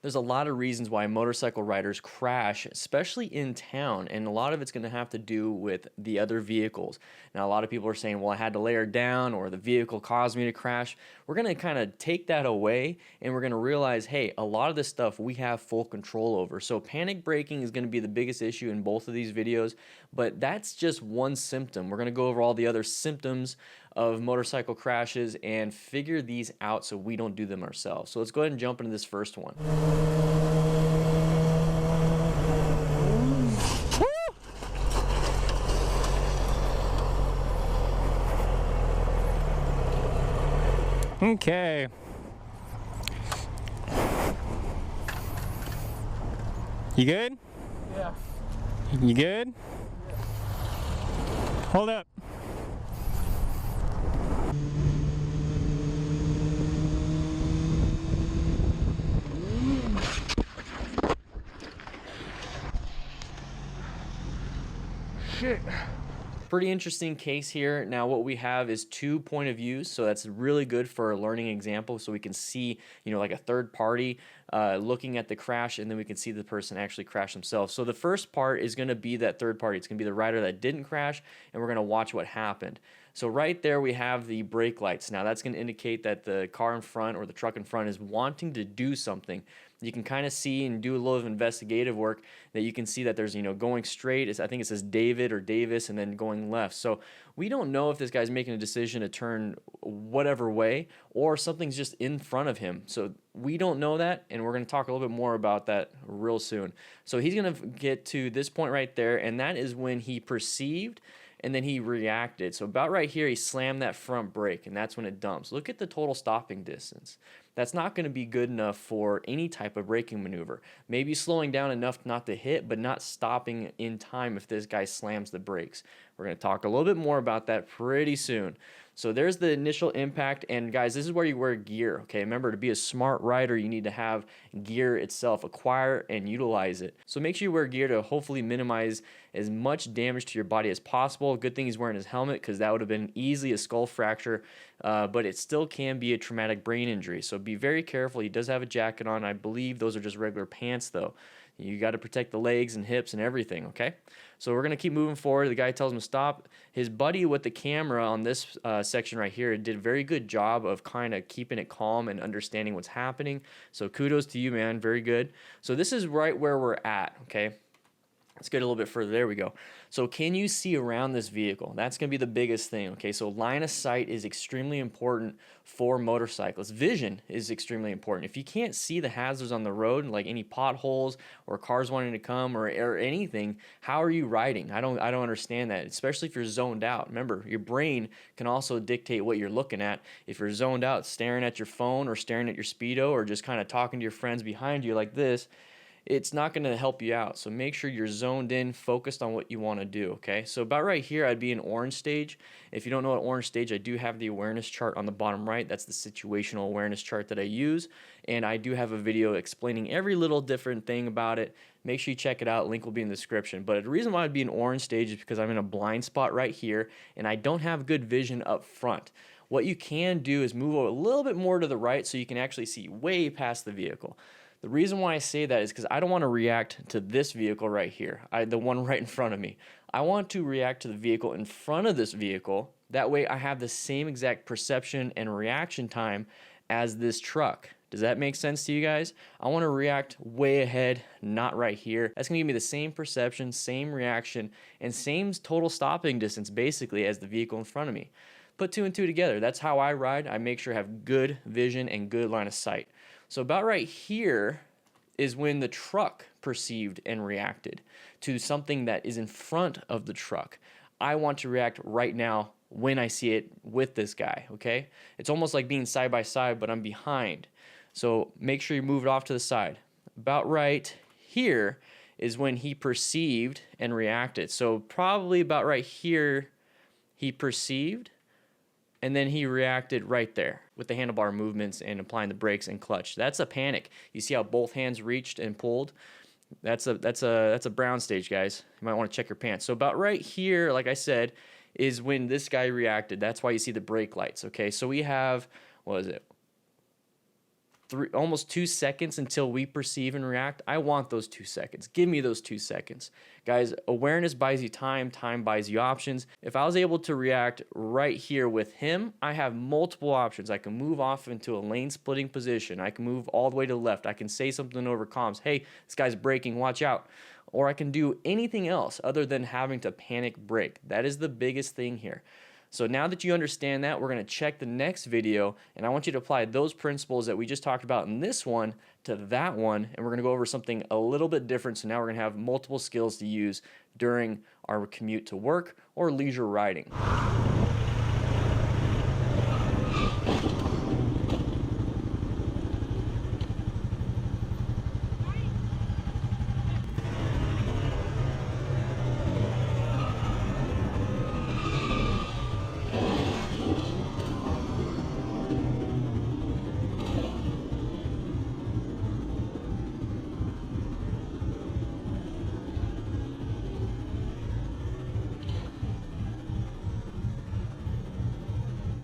There's a lot of reasons why motorcycle riders crash, especially in town, and a lot of it's going to have to do with the other vehicles. Now, a lot of people are saying, well, I had to layer down or the vehicle caused me to crash. We're going to kind of take that away and we're going to realize, hey, a lot of this stuff we have full control over. So panic braking is going to be the biggest issue in both of these videos, but that's just one symptom. We're going to go over all the other symptoms of motorcycle crashes and figure these out so we don't do them ourselves. So let's go ahead and jump into this first one. Okay. You good? Yeah. You good? Yeah. Hold up. Shit. Pretty interesting case here. Now what we have is 2 point of views, so that's really good for a learning example, so we can see, like a third party looking at the crash, and then we can see the person actually crash themselves. So the first part is going to be that third party. It's going to be the rider that didn't crash, and we're going to watch what happened. So right there we have the brake lights. Now that's going to indicate that the car in front or the truck in front is wanting to do something. You can kind of see and do a little of investigative work that you can see that there's, going straight. I think it says David or Davis and then going left. So we don't know if this guy's making a decision to turn whatever way or something's just in front of him. So we don't know that, and we're going to talk a little bit more about that real soon. So he's going to get to this point right there, and that is when he perceived and then he reacted. So about right here, he slammed that front brake, and that's when it dumps. Look at the total stopping distance. That's not going to be good enough for any type of braking maneuver. Maybe slowing down enough not to hit, but not stopping in time if this guy slams the brakes. We're going to talk a little bit more about that pretty soon. So there's the initial impact, and guys, this is where you wear gear, okay? Remember, to be a smart rider, you need to have gear itself, acquire and utilize it. So make sure you wear gear to hopefully minimize as much damage to your body as possible. Good thing he's wearing his helmet, because that would have been easily a skull fracture, but it still can be a traumatic brain injury. So be very careful. He does have a jacket on. I believe those are just regular pants, though. You got to protect the legs and hips and everything, okay? So we're going to keep moving forward. The guy tells him to stop. His buddy with the camera on this section right here did a very good job of kind of keeping it calm and understanding what's happening. So kudos to you, man. Very good. So this is right where we're at, okay? Let's get a little bit further. There we go. So can you see around this vehicle? That's going to be the biggest thing, okay? So line of sight is extremely important for motorcyclists. Vision is extremely important. If you can't see the hazards on the road, like any potholes or cars wanting to come or anything, how are you riding? I don't understand that, especially if you're zoned out. Remember, your brain can also dictate what you're looking at. If you're zoned out, staring at your phone or staring at your Speedo or just kind of talking to your friends behind you like this, it's not going to help you out. So make sure you're zoned in, focused on what you want to do, okay? So about right here, I'd be in orange stage. If you don't know what orange stage, I do have the awareness chart on the bottom right. That's the situational awareness chart that I use. And I do have a video explaining every little different thing about it. Make sure you check it out. Link will be in the description. But the reason why I'd be in orange stage is because I'm in a blind spot right here, and I don't have good vision up front. What you can do is move a little bit more to the right so you can actually see way past the vehicle. The reason why I say that is because I don't want to react to this vehicle right here, the one right in front of me. I want to react to the vehicle in front of this vehicle. That way I have the same exact perception and reaction time as this truck. Does that make sense to you guys? I want to react way ahead, not right here. That's going to give me the same perception, same reaction, and same total stopping distance basically as the vehicle in front of me. Put 2 and 2 together. That's how I ride. I make sure I have good vision and good line of sight. So about right here is when the truck perceived and reacted to something that is in front of the truck. I want to react right now when I see it with this guy, okay? It's almost like being side by side, but I'm behind. So make sure you move it off to the side. About right here is when he perceived and reacted. So probably about right here, he perceived, and then he reacted right there with the handlebar movements and applying the brakes and clutch. That's a panic. You see how both hands reached and pulled? That's a brown stage, guys. You might want to check your pants. So about right here, like I said, is when this guy reacted. That's why you see the brake lights, okay? So we have, what is it? almost 2 seconds until we perceive and react. I want those 2 seconds. Give me those 2 seconds. Guys, awareness buys you time, time buys you options. If I was able to react right here with him, I have multiple options. I can move off into a lane splitting position. I can move all the way to the left. I can say something over comms. Hey, this guy's braking, watch out. Or I can do anything else other than having to panic brake. That is the biggest thing here. So now that you understand that, we're going to check the next video, and I want you to apply those principles that we just talked about in this one to that one, and we're going to go over something a little bit different. So now we're going to have multiple skills to use during our commute to work or leisure riding.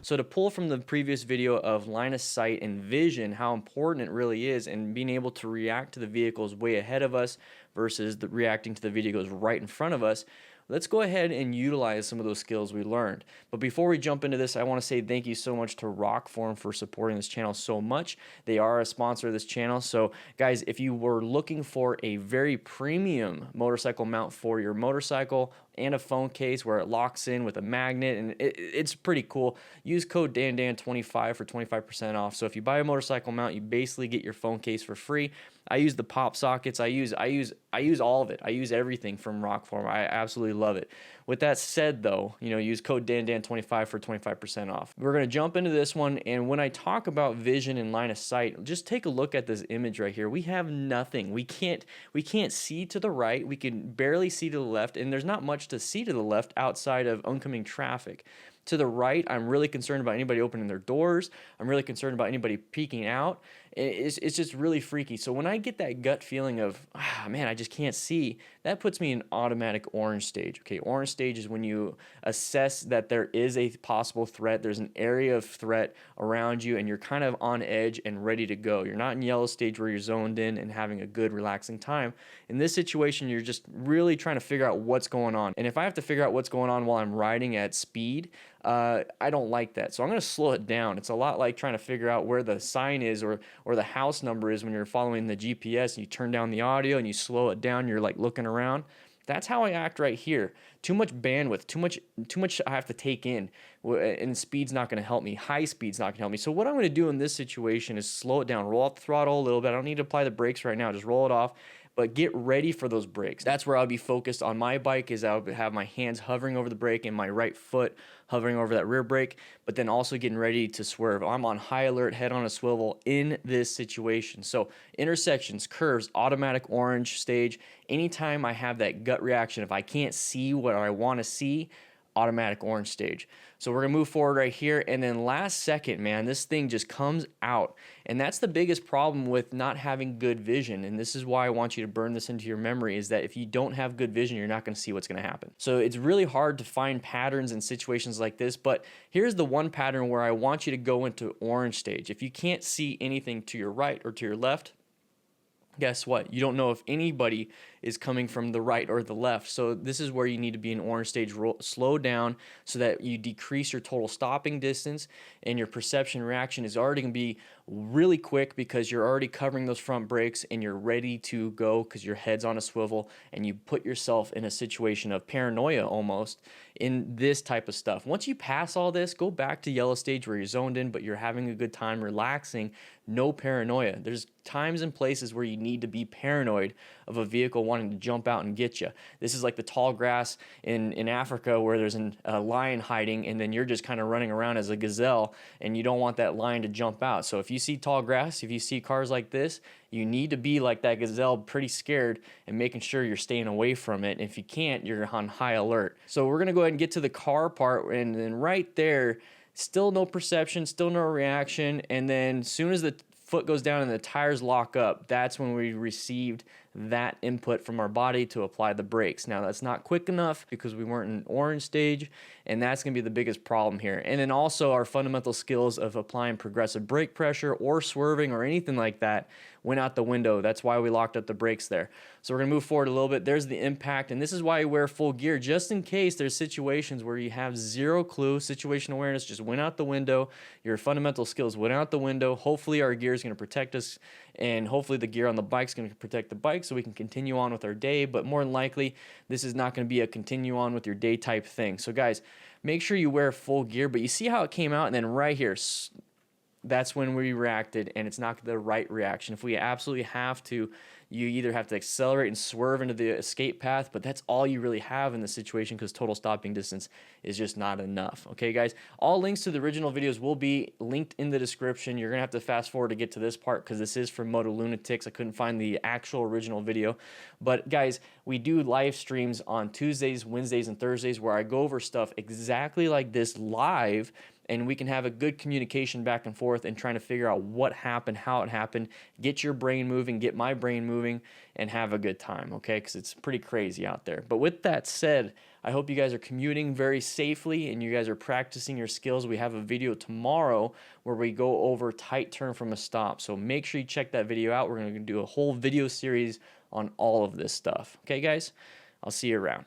So to pull from the previous video of line of sight and vision, how important it really is, and being able to react to the vehicles way ahead of us versus reacting to the vehicles right in front of us, let's go ahead and utilize some of those skills we learned. But before we jump into this, I want to say thank you so much to Rockform for supporting this channel so much. They are a sponsor of this channel. So guys, if you were looking for a very premium motorcycle mount for your motorcycle and a phone case where it locks in with a magnet, and it's pretty cool, use code DanDan25 for 25% off. So if you buy a motorcycle mount, you basically get your phone case for free. I use the pop sockets. I use all of it. I use everything from Rockform. I absolutely love it. With that said, though, use code DanDan25 for 25% off. We're going to jump into this one, and when I talk about vision and line of sight, just take a look at this image right here. We have nothing. We can't see to the right. We can barely see to the left, and there's not much to see to the left outside of oncoming traffic. To the right, I'm really concerned about anybody opening their doors. I'm really concerned about anybody peeking out. It's just really freaky. So when I get that gut feeling of, man, I just can't see, that puts me in automatic orange stage. Okay, orange stage is when you assess that there is a possible threat. There's an area of threat around you, and you're kind of on edge and ready to go. You're not in yellow stage where you're zoned in and having a good, relaxing time. In this situation, you're just really trying to figure out what's going on. And if I have to figure out what's going on while I'm riding at speed, I don't like that. So I'm going to slow it down. It's a lot like trying to figure out where the sign is or the house number is when you're following the GPS and you turn down the audio and you slow it down. You're like looking around. That's how I act right here. Too much bandwidth, too much I have to take in, and speed's not going to help me. High speed's not going to help me. So what I'm going to do in this situation is slow it down, roll off the throttle a little bit. I don't need to apply the brakes right now. Just roll it off. But get ready for those brakes. That's where I'll be focused on my bike, is I'll have my hands hovering over the brake and my right foot hovering over that rear brake, but then also getting ready to swerve. I'm on high alert, head on a swivel in this situation. So intersections, curves, automatic orange stage. Anytime I have that gut reaction, if I can't see what I want to see, automatic orange stage. So we're gonna move forward right here, and then last second, man, this thing just comes out. And that's the biggest problem with not having good vision, and this is why I want you to burn this into your memory, is that if you don't have good vision, you're not gonna see what's gonna happen. So it's really hard to find patterns in situations like this, but here's the one pattern where I want you to go into orange stage. If you can't see anything to your right or to your left, guess what? You don't know if anybody is coming from the right or the left. So this is where you need to be in orange stage. Slow down so that you decrease your total stopping distance, and your perception reaction is already going to be really quick because you're already covering those front brakes and you're ready to go because your head's on a swivel, and you put yourself in a situation of paranoia almost in this type of stuff. Once you pass all this, go back to yellow stage where you're zoned in, but you're having a good time, relaxing, no paranoia. There's times and places where you need to be paranoid of a vehicle wanting to jump out and get you. This is like the tall grass in Africa where there's a lion hiding, and then you're just kind of running around as a gazelle, and you don't want that lion to jump out. So if you see tall grass, if you see cars like this, you need to be like that gazelle, pretty scared, and making sure you're staying away from it. And if you can't, you're on high alert. So we're gonna go ahead and get to the car part, and then right there, still no perception, still no reaction, and then as soon as the foot goes down and the tires lock up, that's when we received that input from our body to apply the brakes. Now that's not quick enough because we weren't in orange stage, and that's going to be the biggest problem here. And then also our fundamental skills of applying progressive brake pressure or swerving or anything like that went out the window. That's why we locked up the brakes there. So we're going to move forward a little bit. There's the impact, and this is why you wear full gear, just in case there's situations where you have zero clue, situation awareness just went out the window, your fundamental skills went out the window. Hopefully our gear is going to protect us, and hopefully the gear on the bike is going to protect the bike so we can continue on with our day, but more than likely this is not going to be a continue on with your day type thing. So guys, make sure you wear full gear, but you see how it came out, and then right here, that's when we reacted, and it's not the right reaction. If we absolutely have to, you either have to accelerate and swerve into the escape path, but that's all you really have in the situation because total stopping distance is just not enough. Okay, guys? All links to the original videos will be linked in the description. You're going to have to fast forward to get to this part because this is from Moto Lunatics. I couldn't find the actual original video. But guys, we do live streams on Tuesdays, Wednesdays, and Thursdays where I go over stuff exactly like this live, and we can have a good communication back and forth and trying to figure out what happened, how it happened, get your brain moving, get my brain moving, and have a good time, okay? Because it's pretty crazy out there. But with that said, I hope you guys are commuting very safely and you guys are practicing your skills. We have a video tomorrow where we go over tight turn from a stop. So make sure you check that video out. We're going to do a whole video series on all of this stuff. Okay, guys? I'll see you around.